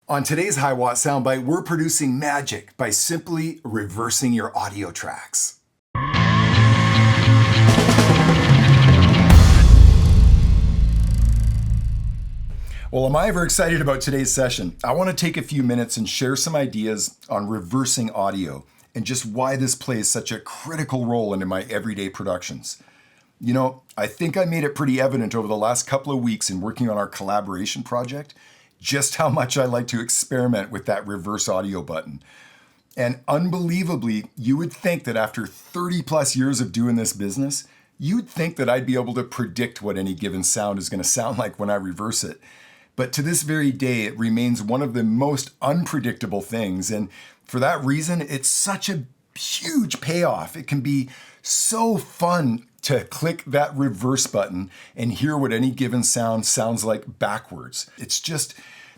On today's Hiwatt Soundbite, we're producing magic by simply reversing your audio tracks. Well, am I ever excited about today's session? I want to take a few minutes and share some ideas on reversing audio and just why this plays such a critical role in my everyday productions. You know, I think I made it pretty evident over the last couple of weeks in working on our collaboration project just how much I like to experiment with that reverse audio button. And unbelievably, you would think that after 30 plus years of doing this business, you'd think that I'd be able to predict what any given sound is going to sound like when I reverse it. But to this very day, it remains one of the most unpredictable things. And for that reason, it's such a huge payoff. It can be so fun to click that reverse button and hear what any given sound sounds like backwards. It's just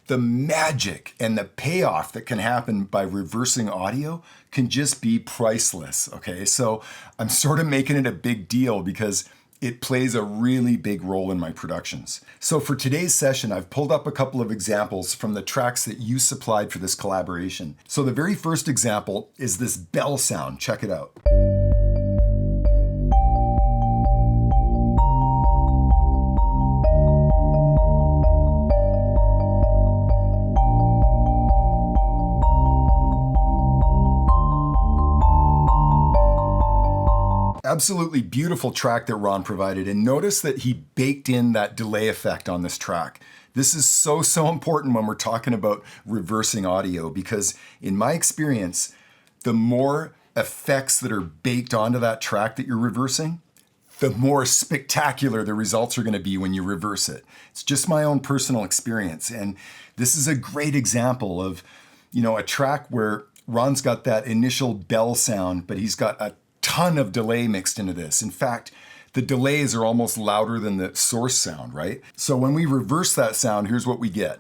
the magic and the payoff that can happen by reversing audio can just be priceless, okay? So I'm sort of making it a big deal because it plays a really big role in my productions. So for today's session, I've pulled up a couple of examples from the tracks that you supplied for this collaboration. So the very first example is this bell sound. Check it out. Absolutely beautiful track that Ron provided, and notice that he baked in that delay effect on this track. This is so important when we're talking about reversing audio because in my experience, the more effects that are baked onto that track that you're reversing, the more spectacular the results are going to be when you reverse it. It's just my own personal experience, and this is a great example of, you know, a track where Ron's got that initial bell sound, but he's got a ton of delay mixed into this. In fact, the delays are almost louder than the source sound, right? So when we reverse that sound, here's what we get.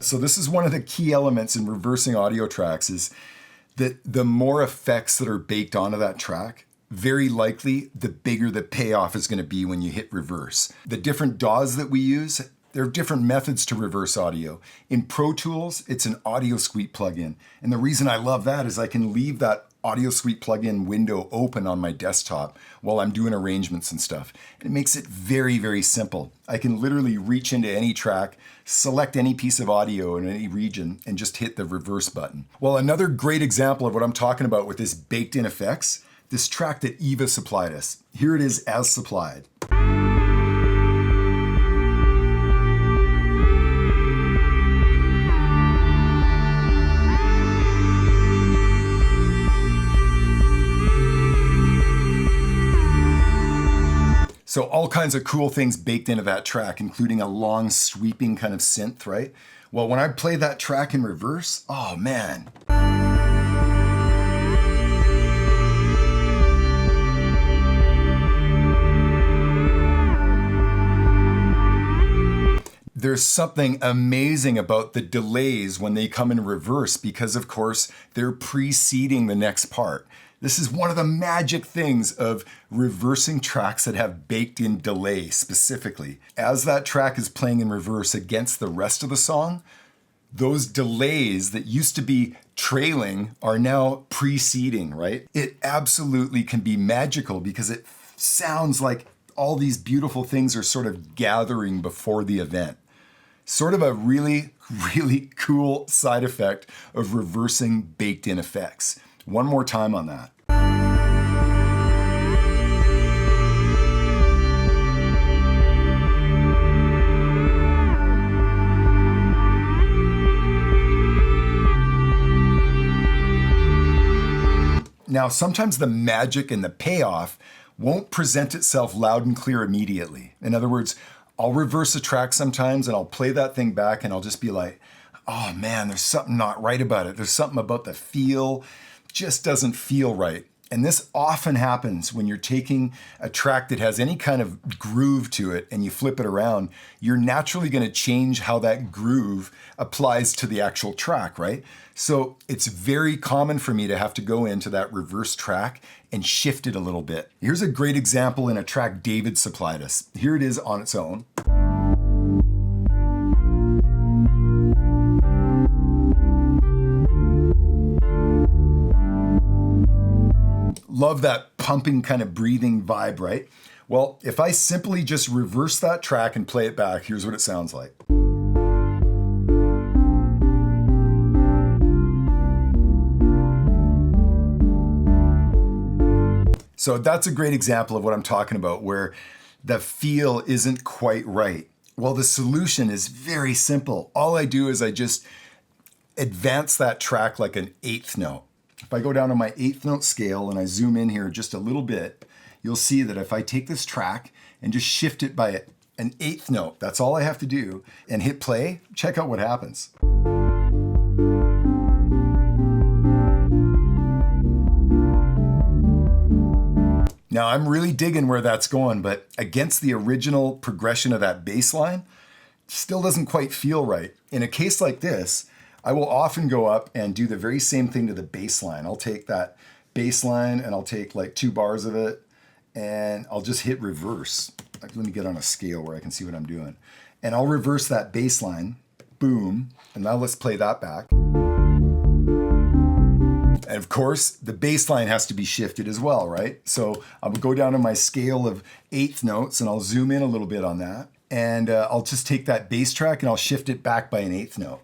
So this is one of the key elements in reversing audio tracks is that the more effects that are baked onto that track, very likely the bigger the payoff is going to be when you hit reverse. The different DAWs that we use, there are different methods to reverse audio. In Pro Tools, it's an Audio Suite plugin. And the reason I love that is I can leave that Audio Suite plugin window open on my desktop while I'm doing arrangements and stuff. And it makes it very simple. I can literally reach into any track, select any piece of audio in any region, and just hit the reverse button. Well, another great example of what I'm talking about with this baked-in effects, this track that Eva supplied us. Here it is as supplied. So all kinds of cool things baked into that track, including a long sweeping kind of synth, right? Well, when I play that track in reverse, oh man. There's something amazing about the delays when they come in reverse because, of course, they're preceding the next part. This is one of the magic things of reversing tracks that have baked-in delay specifically. As that track is playing in reverse against the rest of the song, those delays that used to be trailing are now preceding, right? It absolutely can be magical because it sounds like all these beautiful things are sort of gathering before the event. Sort of a really cool side effect of reversing baked-in effects. One more time on that. Now, sometimes the magic and the payoff won't present itself loud and clear immediately. In other words, I'll reverse a track sometimes and I'll play that thing back and I'll just be like, oh man, there's something not right about it. There's something about the feel, just doesn't feel right. And this often happens when you're taking a track that has any kind of groove to it and you flip it around, you're naturally going to change how that groove applies to the actual track, right? So it's very common for me to have to go into that reverse track and shift it a little bit. Here's a great example in a track David supplied us. Here it is on its own. Love that pumping kind of breathing vibe, right? Well, if I simply just reverse that track and play it back, here's what it sounds like. So that's a great example of what I'm talking about, where the feel isn't quite right. Well, the solution is very simple. All I do is I just advance that track like an eighth note. If I go down on my eighth note scale and I zoom in here just a little bit, you'll see that if I take this track and just shift it by an eighth note, that's all I have to do, and hit play, check out what happens. Now I'm really digging where that's going, but against the original progression of that bass line, still doesn't quite feel right. In a case like this, I will often go up and do the very same thing to the bass line. I'll take that bass line and I'll take like 2 bars of it and I'll just hit reverse. Let me get on a scale where I can see what I'm doing. And I'll reverse that bass line, boom, and now let's play that back. And of course, the bass line has to be shifted as well, right? So I'll go down to my scale of eighth notes and I'll zoom in a little bit on that. And I'll just take that bass track and I'll shift it back by an eighth note.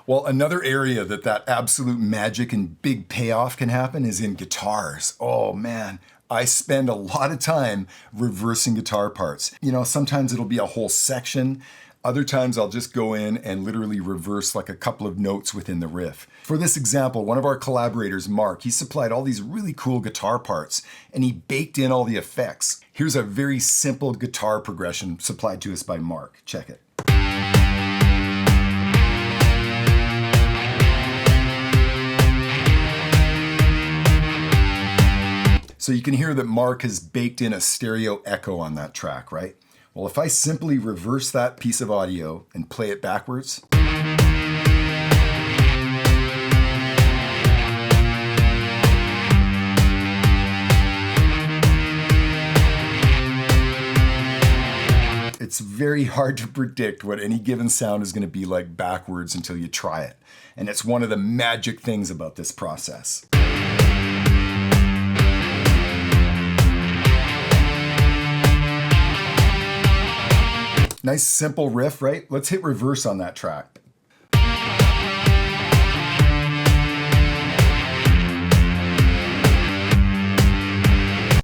Well, another area that absolute magic and big payoff can happen is in guitars. Oh man, I spend a lot of time reversing guitar parts. You know, sometimes it'll be a whole section. Other times I'll just go in and literally reverse like a couple of notes within the riff. For this example, one of our collaborators, Mark, he supplied all these really cool guitar parts and he baked in all the effects. Here's a very simple guitar progression supplied to us by Mark. Check it. So you can hear that Mark has baked in a stereo echo on that track, right? Well, if I simply reverse that piece of audio and play it backwards, it's very hard to predict what any given sound is going to be like backwards until you try it. And it's one of the magic things about this process. Nice simple riff, right? Let's hit reverse on that track.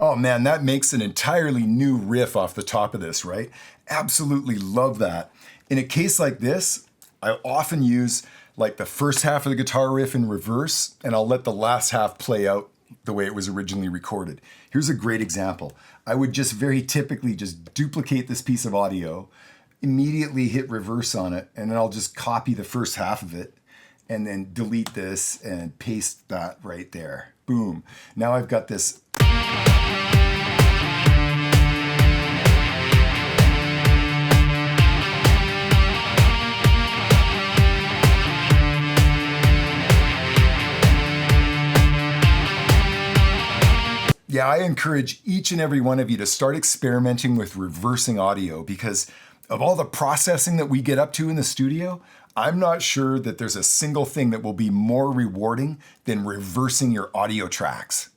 Oh man, that makes an entirely new riff off the top of this, right? Absolutely love that. In a case like this, I often use like the first half of the guitar riff in reverse, and I'll let the last half play out the way it was originally recorded. Here's a great example. I would just very typically just duplicate this piece of audio, immediately hit reverse on it, and then I'll just copy the first half of it and then delete this and paste that right there. Boom. Now I've got this. Yeah, I encourage each and every one of you to start experimenting with reversing audio, because of all the processing that we get up to in the studio, I'm not sure that there's a single thing that will be more rewarding than reversing your audio tracks.